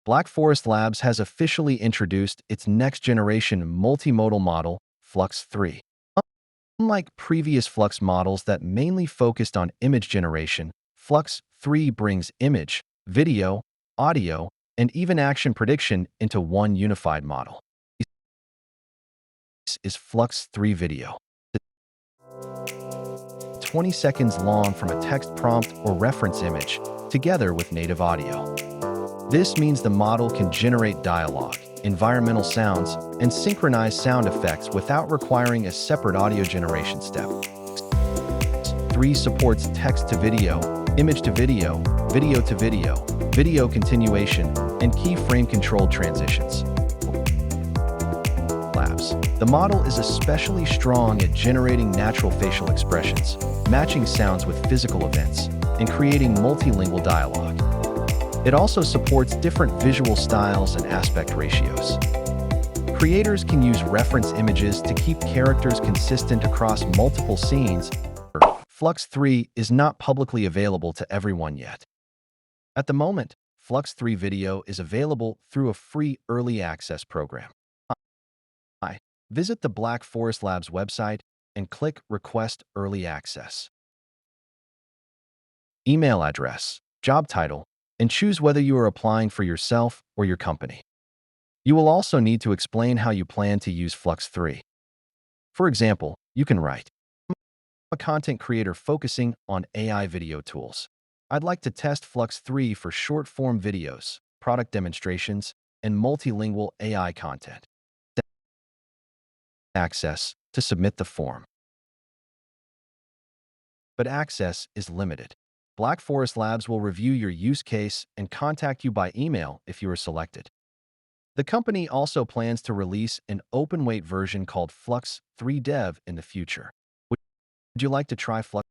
Black Forest Labs has officially introduced its next-generation multimodal model, FLUX 3. Unlike previous FLUX models that mainly focused on image generation, FLUX 3 brings image, video, audio, and even action prediction into one unified model. This is FLUX 3 Video. 20 seconds long from a text prompt or reference image, together with native audio. This means the model can generate dialogue, environmental sounds, and synchronized sound effects without requiring a separate audio generation step. 3 supports text to video, image to video, video to video, video continuation, and keyframe controlled transitions. The model is especially strong at generating natural facial expressions, matching sounds with physical events, and creating multilingual dialogue. It also supports different visual styles and aspect ratios. Creators can use reference images to keep characters consistent across multiple scenes. FLUX 3 is not publicly available to everyone yet. At the moment, FLUX 3 Video is available through a free early access program. Visit the Black Forest Labs website and click Request Early Access. Email address, job title, and choose whether you are applying for yourself or your company. You will also need to explain how you plan to use FLUX 3. For example, you can write, "I'm a content creator focusing on AI video tools. I'd like to test FLUX 3 for short-form videos, product demonstrations, and multilingual AI content." Access to submit the form. But access is limited. Black Forest Labs will review your use case and contact you by email if you are selected. The company also plans to release an open-weight version called FLUX 3 Dev in the future. Would you like to try FLUX